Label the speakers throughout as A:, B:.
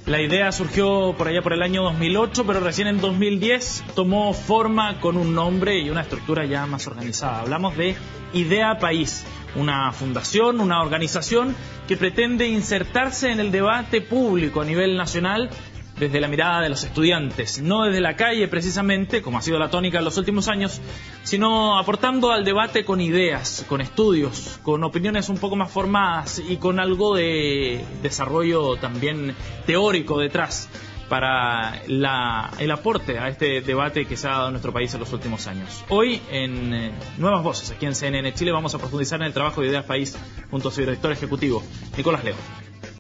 A: La idea surgió por allá por el año 2008, pero recién en 2010 tomó forma con un nombre y una estructura ya más organizada. Hablamos de Idea País, una fundación, una organización que pretende insertarse en el debate público a nivel nacional desde la mirada de los estudiantes, no desde la calle precisamente, como ha sido la tónica en los últimos años, sino aportando al debate con ideas, con estudios, con opiniones un poco más formadas y con algo de desarrollo también teórico detrás para el aporte a este debate que se ha dado en nuestro país en los últimos años. Hoy, en Nuevas Voces, aquí en CNN Chile, vamos a profundizar en el trabajo de Ideas País junto a su director ejecutivo, Nicolás León.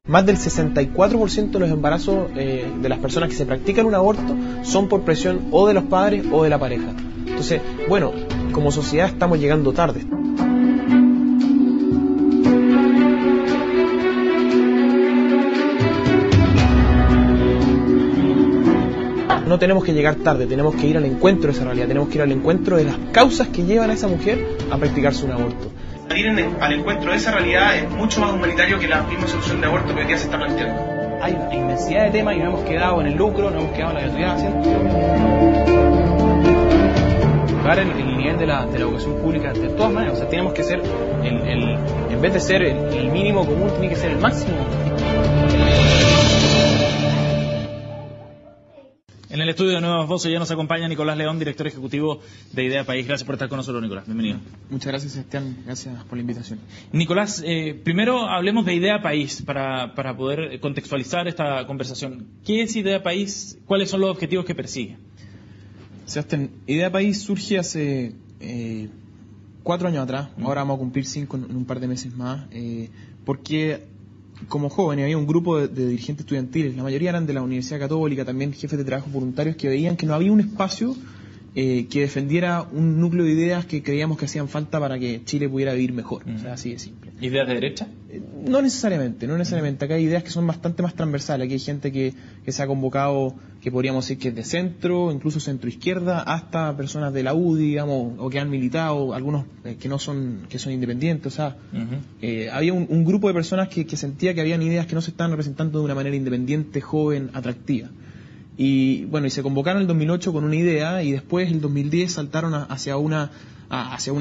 B: Más del 64% de los embarazos de las personas que se practican un aborto son por presión o de los padres o de la pareja. Entonces, bueno, como sociedad estamos llegando tarde. No tenemos que llegar tarde, tenemos que ir al encuentro de esa realidad, tenemos que ir al encuentro de las causas que llevan a esa mujer a practicarse un aborto.
C: Ir al encuentro de esa realidad es mucho más humanitario que la misma solución de aborto que hoy día se está planteando.
D: Hay una inmensidad de temas y no hemos quedado en el lucro, no hemos quedado en la gratuidad haciendo. Para el nivel de la educación pública de todas maneras, o sea, tenemos que ser, en vez de ser el mínimo común, tiene que ser el máximo.
A: En el estudio de Nuevas Voces ya nos acompaña Nicolás León, director ejecutivo de Idea País. Gracias por estar con nosotros, Nicolás. Bienvenido.
B: Muchas gracias, Sebastián. Gracias por la invitación.
A: Nicolás, primero hablemos de Idea País para poder contextualizar esta conversación. ¿Qué es Idea País? ¿Cuáles son los objetivos que persigue?
B: Sebastián, Idea País surge hace 4 años atrás. Ahora vamos a cumplir 5 en un par de meses más. Porque como joven había un grupo de dirigentes estudiantiles, la mayoría eran de la Universidad Católica, también jefes de trabajo voluntarios, que veían que no había un espacio que defendiera un núcleo de ideas que creíamos que hacían falta para que Chile pudiera vivir mejor. O sea, así de simple.
A: ¿Ideas de derecha?
B: No necesariamente. Acá hay ideas que son bastante más transversales. Aquí hay gente que se ha convocado, que podríamos decir que es de centro, incluso centro-izquierda, hasta personas de la UDI, digamos, o que han militado, algunos que son independientes. O sea, había un grupo de personas que sentía que habían ideas que no se estaban representando de una manera independiente, joven, atractiva. Y bueno, y se convocaron en el 2008 con una idea y después en el 2010 saltaron hacia una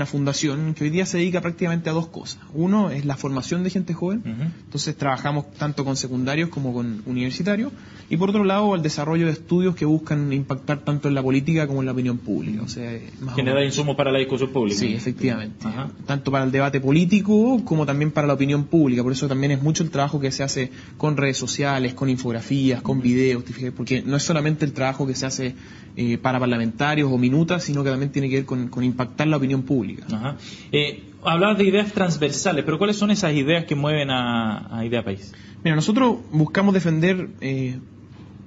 B: fundación que hoy día se dedica prácticamente a 2 cosas. Uno es la formación de gente joven, entonces trabajamos tanto con secundarios como con universitarios, y por otro lado el desarrollo de estudios que buscan impactar tanto en la política como en la opinión pública. O sea,
A: genera insumos para la discusión pública.
B: Sí, efectivamente. Tanto para el debate político como también para la opinión pública. Por eso también es mucho el trabajo que se hace con redes sociales, con infografías, con videos, porque no es solamente el trabajo que se hace para parlamentarios o minutas, sino que también tiene que ver con impactar la opinión pública.
A: Hablabas de ideas transversales, pero ¿cuáles son esas ideas que mueven a Idea País?
B: Mira, nosotros buscamos defender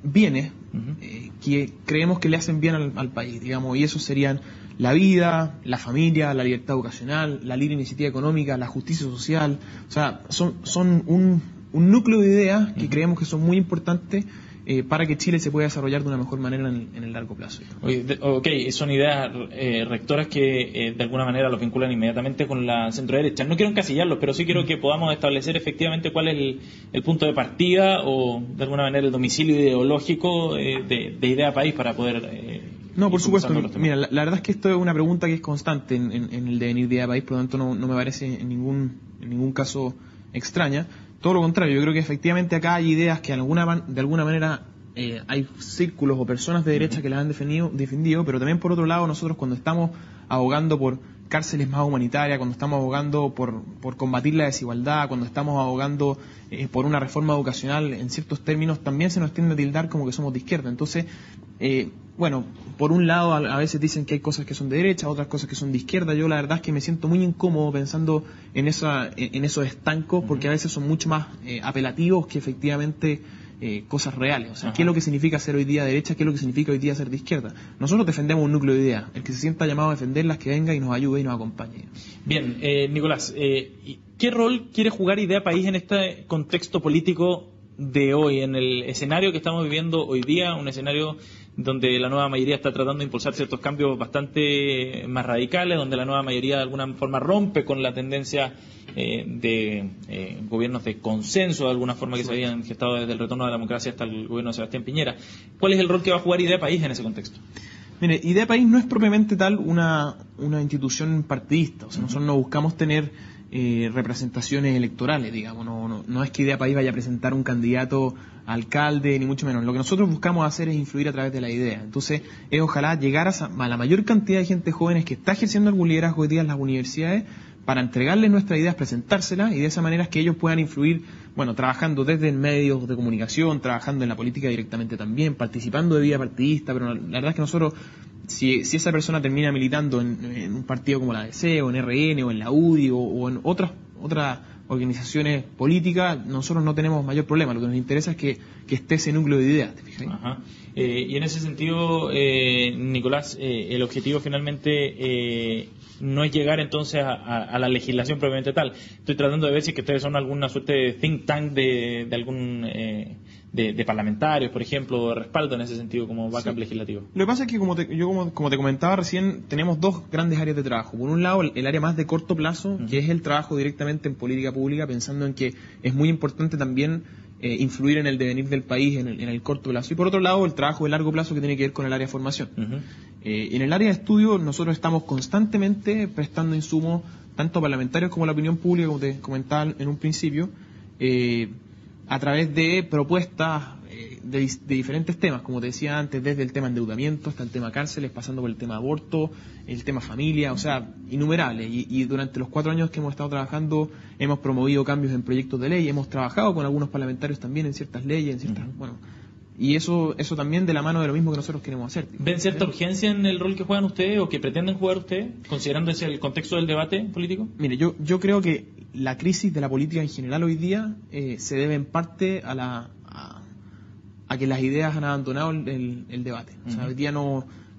B: bienes que creemos que le hacen bien al país, digamos, y esos serían la vida, la familia, la libertad educacional, la libre iniciativa económica, la justicia social. O sea, son un núcleo de ideas que creemos que son muy importantes para que Chile se pueda desarrollar de una mejor manera en el largo plazo.
A: Ok, son ideas rectoras que de alguna manera los vinculan inmediatamente con la centroderecha. No quiero encasillarlos, pero sí quiero que podamos establecer efectivamente cuál es el punto de partida o de alguna manera el domicilio ideológico de Idea País para poder...
B: No, por supuesto. Mira, la verdad es que esto es una pregunta que es constante en el devenir de Idea País, por lo tanto no me parece en ningún caso extraña. Todo lo contrario, yo creo que efectivamente acá hay ideas que de alguna manera hay círculos o personas de derecha que las han defendido, pero también por otro lado nosotros cuando estamos abogando por cárceles más humanitarias, cuando estamos abogando por combatir la desigualdad, cuando estamos abogando por una reforma educacional, en ciertos términos también se nos tiende a tildar como que somos de izquierda. Entonces, bueno, por un lado a veces dicen que hay cosas que son de derecha, otras cosas que son de izquierda. Yo la verdad es que me siento muy incómodo pensando en esos estancos, porque a veces son mucho más apelativos que efectivamente cosas reales. O sea, ¿qué es lo que significa ser hoy día de derecha? ¿Qué es lo que significa hoy día ser de izquierda? Nosotros defendemos un núcleo de ideas. El que se sienta llamado a defenderlas, que venga y nos ayude y nos acompañe.
A: Bien, Nicolás, ¿qué rol quiere jugar Idea País en este contexto político de hoy, en el escenario que estamos viviendo hoy día, un escenario donde la nueva mayoría está tratando de impulsar ciertos cambios bastante más radicales, donde la nueva mayoría de alguna forma rompe con la tendencia de gobiernos de consenso, de alguna forma, que se habían gestado desde el retorno de la democracia hasta el gobierno de Sebastián Piñera. ¿Cuál es el rol que va a jugar Idea País en ese contexto?
B: Mire, Idea País no es propiamente tal una institución partidista. O sea, nosotros no buscamos tener representaciones electorales, digamos. No es que Idea País vaya a presentar un candidato a alcalde, ni mucho menos. Lo que nosotros buscamos hacer es influir a través de la idea. Entonces, es ojalá llegar a la mayor cantidad de gente joven que está ejerciendo algún liderazgo hoy día en las universidades, para entregarles nuestras ideas, presentárselas, y de esa manera es que ellos puedan influir, bueno, trabajando desde en medios de comunicación, trabajando en la política directamente también, participando de vida partidista, pero la verdad es que nosotros, si esa persona termina militando en un partido como la DC, o en RN, o en la UDI, o en otras organizaciones políticas, nosotros no tenemos mayor problema. Lo que nos interesa es que esté ese núcleo de ideas, ¿te fijas?
A: Ajá. Y en ese sentido, Nicolás, el objetivo finalmente no es llegar entonces a la legislación propiamente tal. Estoy tratando de ver si que ustedes son alguna suerte de think tank de algún de parlamentarios, por ejemplo, de respaldo en ese sentido como backup legislativo.
B: Lo que pasa es que, como te comentaba recién, tenemos dos grandes áreas de trabajo. Por un lado, el área más de corto plazo, que es el trabajo directamente en política pública, pensando en que es muy importante también influir en el devenir del país en el corto plazo. Y por otro lado, el trabajo de largo plazo, que tiene que ver con el área de formación. En el área de estudio, nosotros estamos constantemente prestando insumos, tanto a parlamentarios como a la opinión pública, como te comentaba en un principio, a través de propuestas de diferentes temas, como te decía antes, desde el tema endeudamiento hasta el tema cárceles, pasando por el tema aborto, el tema familia, o sea, innumerables. Y durante los 4 años que hemos estado trabajando, hemos promovido cambios en proyectos de ley, hemos trabajado con algunos parlamentarios también en ciertas leyes, en ciertas, y eso también de la mano de lo mismo que nosotros queremos hacer.
A: ¿Ven cierta urgencia en el rol que juegan ustedes o que pretenden jugar ustedes, considerando ese el contexto del debate político?
B: Mire, yo creo que la crisis de la política en general hoy día se debe en parte a que las ideas han abandonado el debate. O sea, hoy día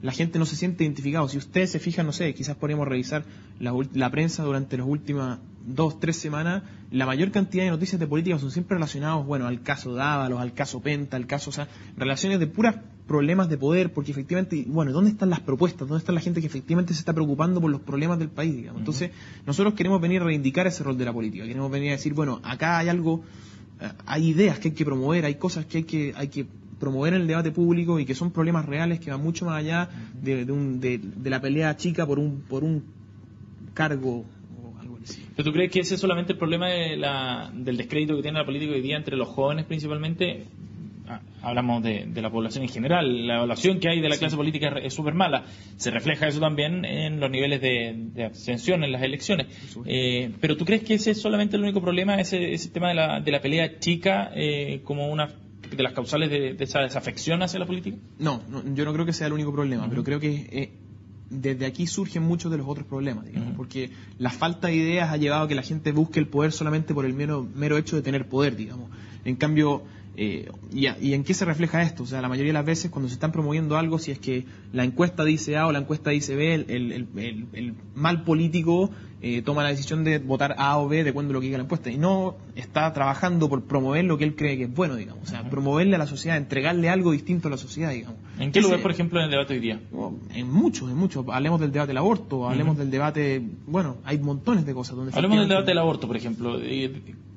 B: la gente no se siente identificado. Si ustedes se fijan, no sé, quizás podríamos revisar la prensa durante las últimas 2-3 semanas, la mayor cantidad de noticias de política son siempre relacionados, bueno, al caso Dávalos, al caso Penta, o sea, relaciones de puras problemas de poder, porque efectivamente, bueno, ¿dónde están las propuestas? ¿Dónde está la gente que efectivamente se está preocupando por los problemas del país, digamos? Entonces, nosotros queremos venir a reivindicar ese rol de la política, queremos venir a decir, bueno, acá hay algo, hay ideas que hay que promover, hay cosas que hay que promover en el debate público y que son problemas reales que van mucho más allá de la pelea chica por un cargo o algo así.
A: ¿Pero tú crees que ese es solamente el problema del descrédito que tiene la política hoy día entre los jóvenes principalmente? Hablamos de la población en general, la evaluación que hay de la clase política es súper mala. Se refleja eso también en los niveles de abstención en las elecciones. Pero ¿tú crees que ese es solamente el único problema, ese tema de la pelea chica como una de las causales de esa desafección hacia la política?
B: No, yo no creo que sea el único problema, pero creo que desde aquí surgen muchos de los otros problemas, digamos, porque la falta de ideas ha llevado a que la gente busque el poder solamente por el mero hecho de tener poder, digamos. En cambio, ¿y en qué se refleja esto? O sea, la mayoría de las veces cuando se están promoviendo algo, si es que la encuesta dice A o la encuesta dice B, el mal político toma la decisión de votar A o B de acuerdo a lo que diga la encuesta, y no está trabajando por promover lo que él cree que es bueno, digamos. O sea, promoverle a la sociedad, entregarle algo distinto a la sociedad, digamos.
A: ¿En qué lugar, por ejemplo, en el debate hoy día?
B: En muchos. Hablemos del debate del aborto, hablemos del debate, bueno, hay montones de cosas donde...
A: Hablemos del debate del aborto, por ejemplo.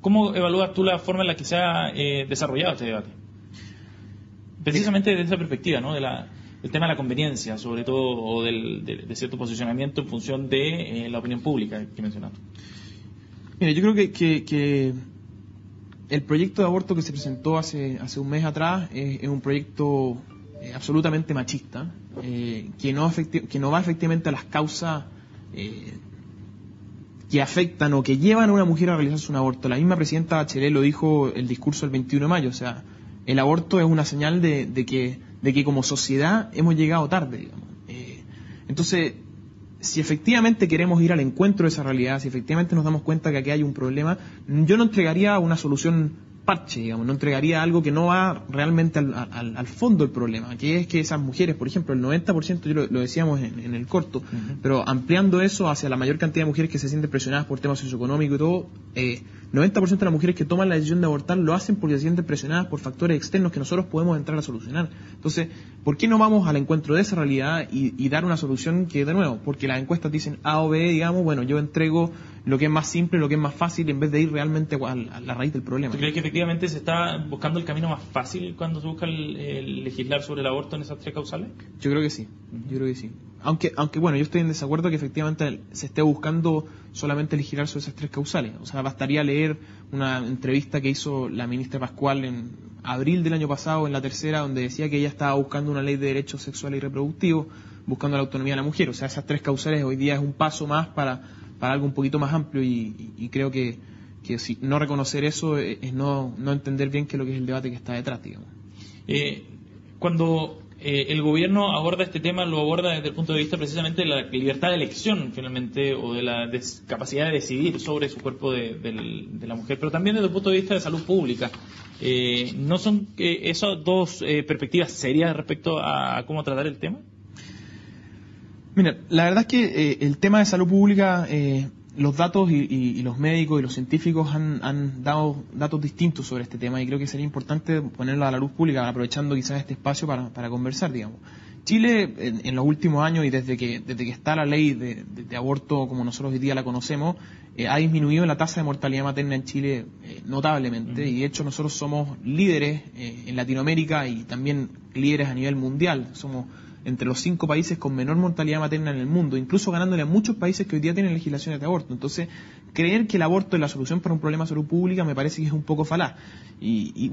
A: ¿Cómo evalúas tú la forma en la que se ha desarrollado este debate? Precisamente desde esa perspectiva, ¿no? El tema de la conveniencia, sobre todo, o de cierto posicionamiento en función de la opinión pública que mencionaste.
B: Mira, yo creo que el proyecto de aborto que se presentó hace un mes atrás es un proyecto absolutamente machista, que no va efectivamente a las causas que afectan o que llevan a una mujer a realizarse un aborto. La misma presidenta Bachelet lo dijo el discurso del 21 de mayo, o sea, el aborto es una señal de que como sociedad hemos llegado tarde, digamos. Entonces, si efectivamente queremos ir al encuentro de esa realidad, si efectivamente nos damos cuenta que aquí hay un problema, yo no entregaría una solución parche, digamos, no entregaría algo que no va realmente al fondo del problema, que es que esas mujeres, por ejemplo, el 90%, yo lo decíamos en el corto, pero ampliando eso hacia la mayor cantidad de mujeres que se sienten presionadas por temas socioeconómicos y todo, 90% de las mujeres que toman la decisión de abortar lo hacen porque se sienten presionadas por factores externos que nosotros podemos entrar a solucionar. Entonces, ¿por qué no vamos al encuentro de esa realidad y dar una solución que, de nuevo, porque las encuestas dicen A o B, digamos, bueno, yo entrego lo que es más simple, lo que es más fácil, en vez de ir realmente a la raíz del problema?
A: ¿Tú crees que efectivamente se está buscando el camino más fácil cuando se busca el legislar sobre el aborto en esas 3 causales?
B: Yo creo que sí, yo creo que sí. Aunque bueno, yo estoy en desacuerdo que efectivamente se esté buscando solamente legislar sobre esas 3 causales. O sea, bastaría leer una entrevista que hizo la ministra Pascual en abril del año pasado en La Tercera, donde decía que ella estaba buscando una ley de derechos sexuales y reproductivos, buscando la autonomía de la mujer. O sea, esas 3 causales hoy día es un paso más para algo un poquito más amplio y creo que si no reconocer eso es no entender bien qué es lo que es el debate que está detrás, digamos.
A: Cuando el gobierno aborda este tema, lo aborda desde el punto de vista precisamente de la libertad de elección, finalmente, o de la capacidad de decidir sobre su cuerpo de la mujer, pero también desde el punto de vista de salud pública. ¿No son esas dos perspectivas serias respecto a cómo tratar el tema?
B: Mira, la verdad es que el tema de salud pública, los datos y los médicos y los científicos han dado datos distintos sobre este tema y creo que sería importante ponerlo a la luz pública, aprovechando quizás este espacio para conversar, digamos. Chile, en los últimos años y desde que está la ley de aborto como nosotros hoy día la conocemos, ha disminuido la tasa de mortalidad materna en Chile notablemente y de hecho nosotros somos líderes en Latinoamérica y también líderes a nivel mundial. Somos entre los 5 países con menor mortalidad materna en el mundo, incluso ganándole a muchos países que hoy día tienen legislaciones de aborto. Entonces, creer que el aborto es la solución para un problema de salud pública me parece que es un poco falaz. Y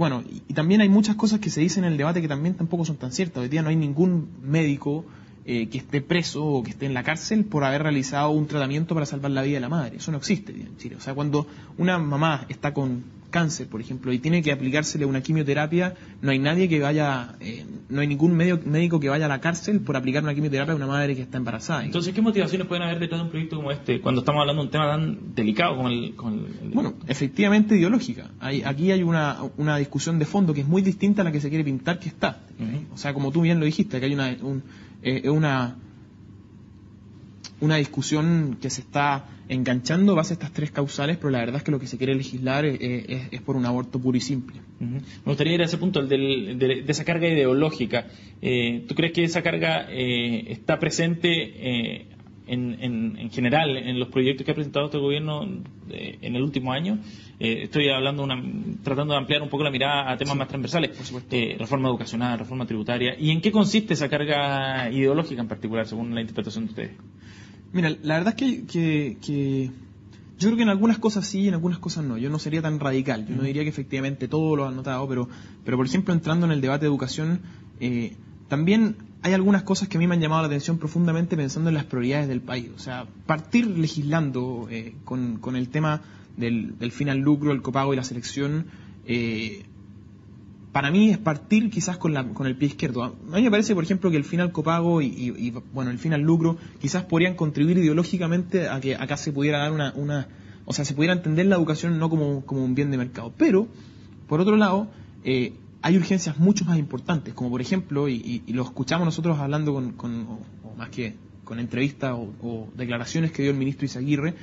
B: también hay muchas cosas que se dicen en el debate que también tampoco son tan ciertas. Hoy día no hay ningún médico que esté preso o que esté en la cárcel por haber realizado un tratamiento para salvar la vida de la madre. Eso no existe en Chile. O sea, cuando una mamá está con cáncer, por ejemplo, y tiene que aplicársele una quimioterapia, no hay nadie que vaya, no hay ningún médico que vaya a la cárcel por aplicar una quimioterapia a una madre que está embarazada.
A: Entonces, ¿qué motivaciones pueden haber detrás de un proyecto como este, cuando estamos hablando de un tema tan delicado como el...
B: Bueno, efectivamente ideológica. Aquí hay una discusión de fondo que es muy distinta a la que se quiere pintar que está. O sea, como tú bien lo dijiste, que hay una discusión que se está enganchando base a estas 3 causales, pero la verdad es que lo que se quiere legislar es por un aborto puro y simple.
A: Me gustaría ir a ese punto, el de esa carga ideológica. ¿Tú crees que esa carga está presente en general en los proyectos que ha presentado este gobierno en el último año? Estoy hablando tratando de ampliar un poco la mirada a temas más transversales,
B: por supuesto.
A: Reforma educacional, reforma tributaria. ¿Y en qué consiste esa carga ideológica en particular, según la interpretación de ustedes?
B: Mira, la verdad es que yo creo que en algunas cosas sí y en algunas cosas no. Yo no sería tan radical. Yo no diría que efectivamente todo lo han notado, pero por ejemplo, entrando en el debate de educación, también hay algunas cosas que a mí me han llamado la atención profundamente pensando en las prioridades del país. O sea, partir legislando con el tema del fin al lucro, el copago y la selección, para mí es partir quizás con el pie izquierdo. A mí me parece, por ejemplo, que el fin al copago y el fin al lucro quizás podrían contribuir ideológicamente a que acá se pudiera dar o sea, se pudiera entender la educación no como un bien de mercado. Pero, por otro lado, hay urgencias mucho más importantes, como por ejemplo, y lo escuchamos nosotros hablando o más que con entrevistas o declaraciones que dio el ministro Izaguirre,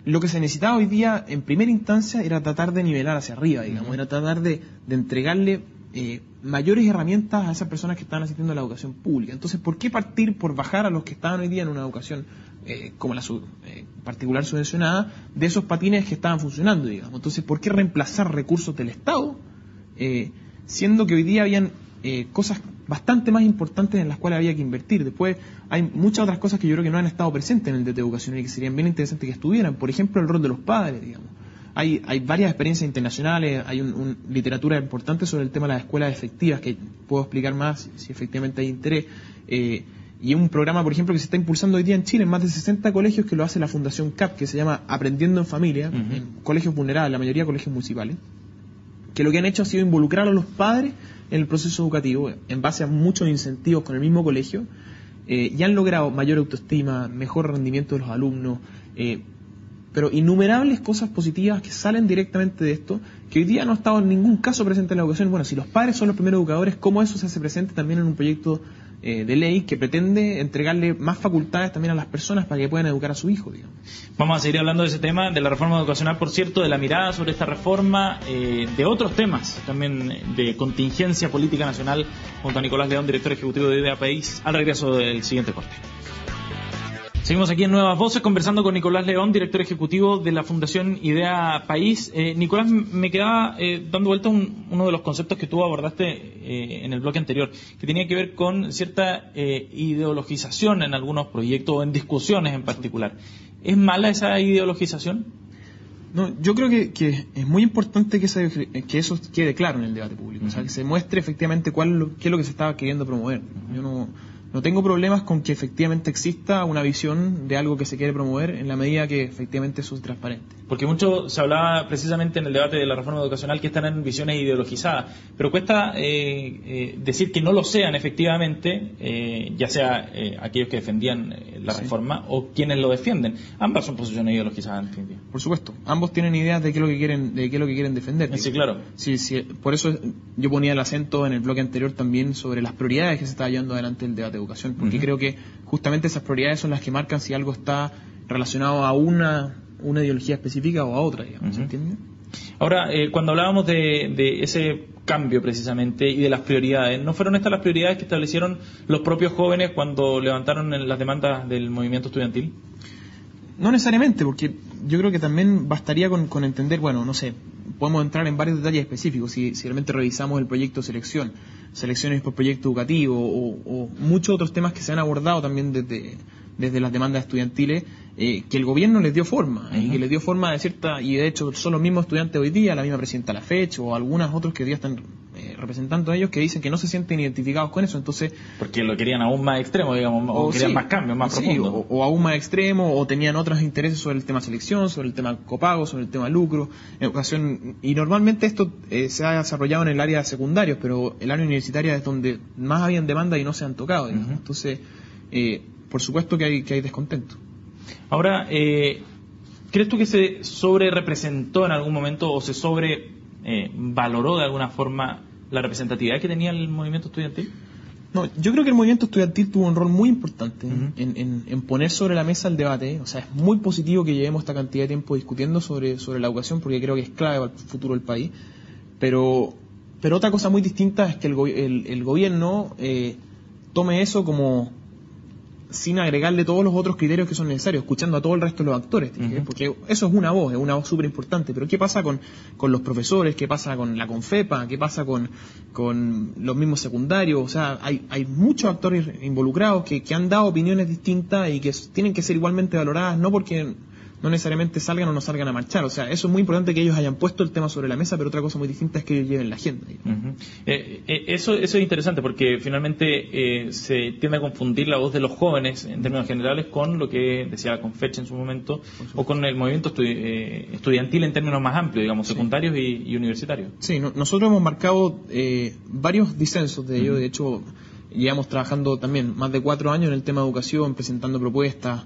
B: lo que se necesitaba hoy día, en primera instancia, era tratar de nivelar hacia arriba, digamos, era tratar de entregarle mayores herramientas a esas personas que están asistiendo a la educación pública. Entonces, ¿por qué partir por bajar a los que estaban hoy día en una educación como la particular subvencionada de esos patines que estaban funcionando, digamos? Entonces, ¿por qué reemplazar recursos del Estado, siendo que hoy día habían cosas bastante más importantes en las cuales había que invertir? Después hay muchas otras cosas que yo creo que no han estado presentes en el DT educacional y que serían bien interesantes que estuvieran. Por ejemplo, el rol de los padres, digamos. Hay varias experiencias internacionales, hay una literatura importante sobre el tema de las escuelas efectivas que puedo explicar más si efectivamente hay interés. Y un programa, por ejemplo, que se está impulsando hoy día en Chile en más de 60 colegios que lo hace la Fundación CAP, que se llama Aprendiendo en Familia, en colegios vulnerables, la mayoría de colegios municipales, que lo que han hecho ha sido involucrar a los padres en el proceso educativo en base a muchos incentivos con el mismo colegio, y han logrado mayor autoestima, mejor rendimiento de los alumnos, pero innumerables cosas positivas que salen directamente de esto, que hoy día no ha estado en ningún caso presente en la educación. Bueno, si los padres son los primeros educadores, ¿cómo eso se hace presente también en un proyecto de ley que pretende entregarle más facultades también a las personas para que puedan educar a su hijo, digamos?
A: Vamos a seguir hablando de ese tema, de la reforma educacional, por cierto, de la mirada sobre esta reforma, de otros temas también de contingencia política nacional, junto a Nicolás León, director ejecutivo de IDEA País, al regreso del siguiente corte. Seguimos aquí en Nuevas Voces conversando con Nicolás León, director ejecutivo de la Fundación IDEA País. Nicolás, me quedaba dando vuelta uno de los conceptos que tú abordaste en el bloque anterior, que tenía que ver con cierta ideologización en algunos proyectos o en discusiones en particular. ¿Es mala esa ideologización?
B: No, yo creo que es muy importante que eso quede claro en el debate público, o sea, que se muestre efectivamente qué es lo que se estaba queriendo promover. Yo no tengo problemas con que efectivamente exista una visión de algo que se quiere promover en la medida que efectivamente eso es transparente.
A: Porque mucho se hablaba precisamente en el debate de la reforma educacional que están en visiones ideologizadas, pero cuesta decir que no lo sean efectivamente, ya sea aquellos que defendían la reforma o quienes lo defienden. Ambas son posiciones ideologizadas, en fin.
B: Por supuesto, ambos tienen ideas de qué es lo que quieren defender.
A: Sí, claro.
B: Sí, por eso yo ponía el acento en el bloque anterior también sobre las prioridades que se está llevando adelante el debate de educación, porque creo que justamente esas prioridades son las que marcan si algo está relacionado a una ideología específica o a otra, digamos, ¿se entiende?
A: Ahora, cuando hablábamos de ese cambio precisamente y de las prioridades, ¿no fueron estas las prioridades que establecieron los propios jóvenes cuando levantaron las demandas del movimiento estudiantil?
B: No necesariamente, porque yo creo que también bastaría con entender, bueno, no sé, podemos entrar en varios detalles específicos si realmente revisamos el proyecto de selecciones por proyecto educativo o muchos otros temas que se han abordado también desde las demandas estudiantiles, que el gobierno les dio forma, y que les dio forma de cierta, y de hecho son los mismos estudiantes hoy día, la misma presidenta La Fecha o algunos otros que hoy día están representando a ellos, que dicen que no se sienten identificados con eso, entonces...
A: Porque lo querían aún más extremo, digamos, o querían más cambios, más profundos.
B: O aún más extremo, o tenían otros intereses sobre el tema selección, sobre el tema copago, sobre el tema lucro, educación, y normalmente esto se ha desarrollado en el área de secundarios, pero el área universitaria es donde más habían demanda y no se han tocado, digamos. Entonces, por supuesto que hay descontento.
A: Ahora, ¿crees tú que se sobre representó en algún momento o se sobre valoró de alguna forma la representatividad que tenía el movimiento estudiantil?
B: No, yo creo que el movimiento estudiantil tuvo un rol muy importante en poner sobre la mesa el debate. O sea, es muy positivo que llevemos esta cantidad de tiempo discutiendo sobre la educación, porque creo que es clave para el futuro del país. Pero otra cosa muy distinta es que el gobierno tome eso como sin agregarle todos los otros criterios que son necesarios, escuchando a todo el resto de los actores, porque eso es una voz súper importante, pero ¿qué pasa con los profesores? ¿Qué pasa con la Confepa? ¿Qué pasa con los mismos secundarios? O sea, hay muchos actores involucrados que han dado opiniones distintas y que tienen que ser igualmente valoradas, no porque no necesariamente salgan o no salgan a marchar. O sea, eso es muy importante que ellos hayan puesto el tema sobre la mesa, pero otra cosa muy distinta es que ellos lleven la agenda.
A: Eso es interesante porque finalmente se tiende a confundir la voz de los jóvenes en términos generales con lo que decía la Confecha en su momento o con el movimiento estudiantil en términos más amplios, digamos, secundarios y universitarios. Sí, nosotros hemos marcado varios disensos de ello. De hecho, llevamos trabajando también más de 4 años en el tema de educación, presentando propuestas.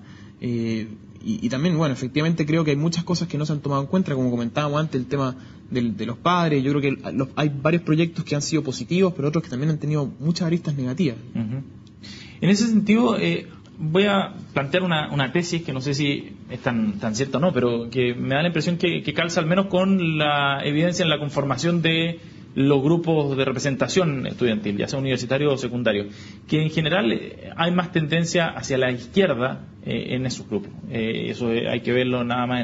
A: Y también, bueno, efectivamente creo que hay muchas cosas que no se han tomado en cuenta, como comentábamos antes, el tema de los padres. Yo creo que hay varios proyectos que han sido positivos, pero otros que también han tenido muchas aristas negativas. En ese sentido, voy a plantear una tesis que no sé si es tan cierta o no, pero que me da la impresión que calza al menos con la evidencia en la conformación de los grupos de representación estudiantil, ya sea universitario o secundario, que en general hay más tendencia hacia la izquierda en esos grupos. Eso hay que verlo nada más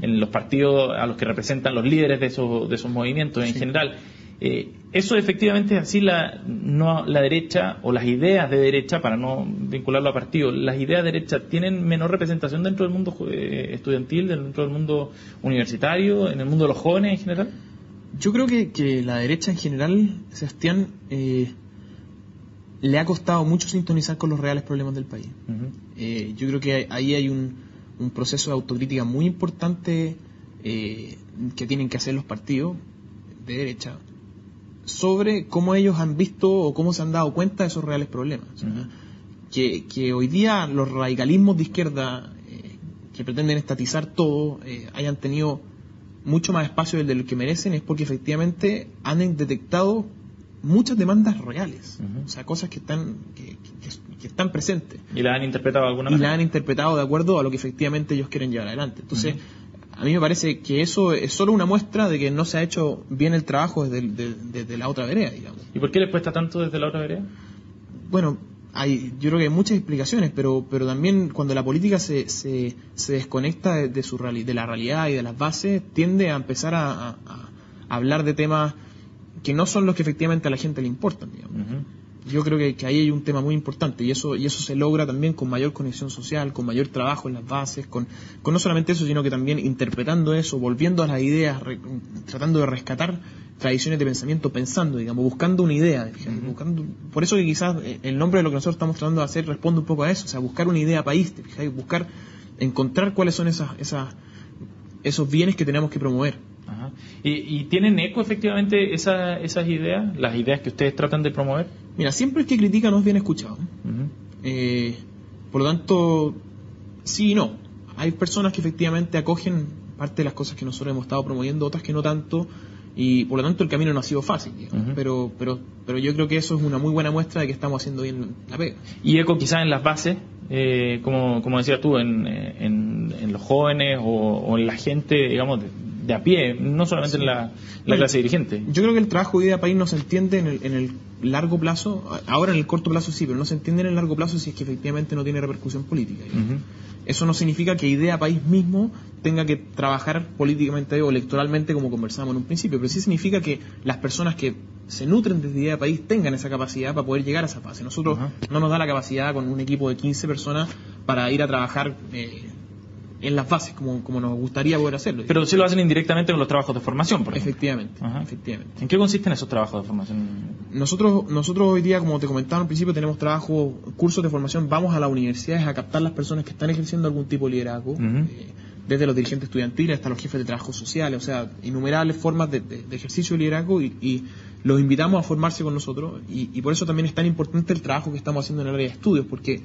A: en los partidos a los que representan los líderes de esos movimientos en general. Eso efectivamente es así. La derecha o las ideas de derecha, para no vincularlo a partidos, las ideas de derecha tienen menor representación dentro del mundo estudiantil, dentro del mundo universitario, en el mundo de los jóvenes en general.
B: Yo creo que la derecha en general, Sebastián, le ha costado mucho sintonizar con los reales problemas del país. Yo creo que ahí hay un proceso de autocrítica muy importante que tienen que hacer los partidos de derecha sobre cómo ellos han visto o cómo se han dado cuenta de esos reales problemas. Que hoy día los radicalismos de izquierda que pretenden estatizar todo hayan tenido mucho más espacio del que merecen es porque efectivamente han detectado muchas demandas reales, o sea, cosas que están presentes.
A: ¿Y las han interpretado de alguna
B: manera? Y
A: manera?
B: las han interpretado de acuerdo a lo que efectivamente ellos quieren llevar adelante. Entonces, a mí me parece que eso es solo una muestra de que no se ha hecho bien el trabajo desde la otra vereda, digamos.
A: ¿Y por qué les cuesta tanto desde la otra vereda?
B: Bueno, yo creo que hay muchas explicaciones, pero también cuando la política se desconecta de la realidad y de las bases, tiende a empezar a hablar de temas que no son los que efectivamente a la gente le importan, digamos. Yo creo que ahí hay un tema muy importante y eso se logra también con mayor conexión social, con mayor trabajo en las bases, con no solamente eso, sino que también interpretando eso, volviendo a las ideas, tratando de rescatar tradiciones de pensamiento, pensando, digamos, buscando una idea, por eso que quizás el nombre de lo que nosotros estamos tratando de hacer responde un poco a eso, o sea, buscar una idea país, encontrar cuáles son esos bienes que tenemos que promover.
A: Ajá. ¿Y tienen eco efectivamente esas ideas, las ideas que ustedes tratan de promover?
B: Mira, siempre el que critica no es bien escuchado. Por lo tanto, sí y no. Hay personas que efectivamente acogen parte de las cosas que nosotros hemos estado promoviendo, otras que no tanto, y por lo tanto el camino no ha sido fácil, digamos. Pero yo creo que eso es una muy buena muestra de que estamos haciendo bien la pega.
A: Y eco quizás en las bases, como decías tú, en los jóvenes o en la gente, digamos, de a pie, no solamente en la clase dirigente.
B: Yo creo que el trabajo de Idea País no se entiende en el largo plazo, ahora en el corto plazo sí, pero no se entiende en el largo plazo si es que efectivamente no tiene repercusión política. Eso no significa que Idea País mismo tenga que trabajar políticamente o electoralmente como conversábamos en un principio, pero sí significa que las personas que se nutren desde Idea País tengan esa capacidad para poder llegar a esa fase. Nosotros no nos da la capacidad con un equipo de 15 personas para ir a trabajar en las bases como nos gustaría poder hacerlo.
A: Pero sí lo hacen indirectamente con los trabajos de formación, por ejemplo.
B: Efectivamente.
A: ¿En qué consisten esos trabajos de formación?
B: Nosotros hoy día, como te comentaba al principio, tenemos cursos de formación, vamos a las universidades a captar las personas que están ejerciendo algún tipo de liderazgo, desde los dirigentes estudiantiles hasta los jefes de trabajo sociales, o sea, innumerables formas de ejercicio de liderazgo y los invitamos a formarse con nosotros y por eso también es tan importante el trabajo que estamos haciendo en el área de estudios, porque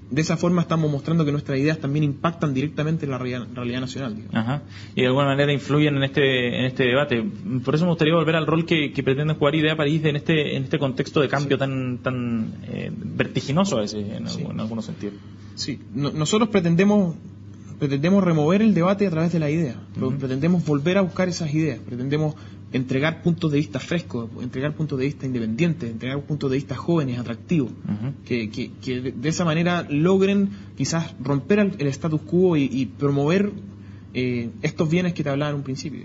B: de esa forma estamos mostrando que nuestras ideas también impactan directamente en la realidad nacional, digamos.
A: Y de alguna manera influyen en este debate. Por eso me gustaría volver al rol que pretende jugar Idea País en este contexto de cambio tan vertiginoso a veces en algunos sentidos.
B: Sí, nosotros pretendemos remover el debate a través de la idea, pretendemos volver a buscar esas ideas, pretendemos entregar puntos de vista frescos, entregar puntos de vista independientes, entregar puntos de vista jóvenes, atractivos, que de esa manera logren quizás romper el status quo y promover estos bienes que te hablaba en un principio.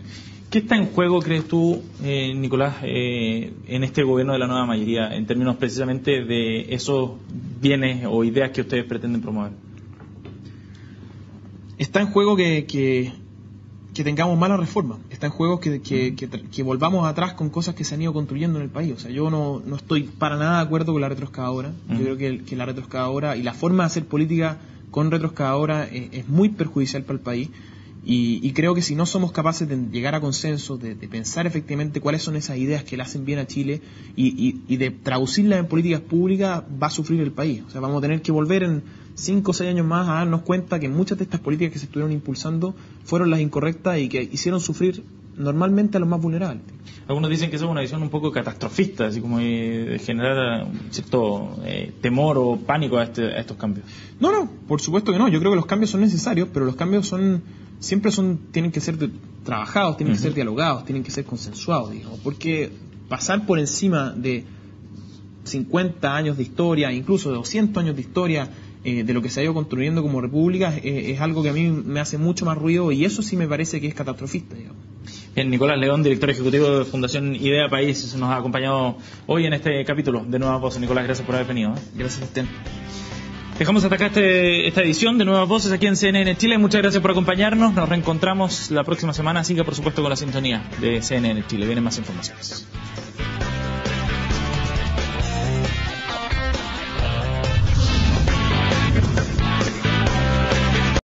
A: ¿Qué está en juego, crees tú, Nicolás, en este gobierno de la nueva mayoría, en términos precisamente de esos bienes o ideas que ustedes pretenden promover?
B: Está en juego que tengamos malas reformas, está en juego que volvamos atrás con cosas que se han ido construyendo en el país. O sea, yo no estoy para nada de acuerdo con la retroexcavadora. Yo creo que la retroexcavadora y la forma de hacer política con retroexcavadora es muy perjudicial para el país. Y creo que si no somos capaces de llegar a consensos, de pensar efectivamente cuáles son esas ideas que le hacen bien a Chile y de traducirlas en políticas públicas, va a sufrir el país. O sea, vamos a tener que volver en 5 o 6 años más a darnos cuenta que muchas de estas políticas que se estuvieron impulsando fueron las incorrectas y que hicieron sufrir normalmente a los más vulnerables.
A: Algunos dicen que eso es una visión un poco catastrofista, así como de generar un cierto temor o pánico a estos cambios.
B: No, por supuesto que no. Yo creo que los cambios son necesarios, pero los cambios tienen que ser trabajados, tienen que ser dialogados, tienen que ser consensuados, digamos, porque pasar por encima de 50 años de historia, incluso de 200 años de historia, de lo que se ha ido construyendo como república, es algo que a mí me hace mucho más ruido y eso sí me parece que es catastrofista, digamos.
A: Bien, Nicolás León, director ejecutivo de Fundación Idea País, nos ha acompañado hoy en este capítulo de Nuevas Voces. Nicolás, gracias por haber venido.
B: Gracias a usted.
A: Dejamos hasta acá esta edición de Nuevas Voces aquí en CNN Chile. Muchas gracias por acompañarnos. Nos reencontramos la próxima semana. Siga, por supuesto, con la sintonía de CNN Chile. Vienen más informaciones.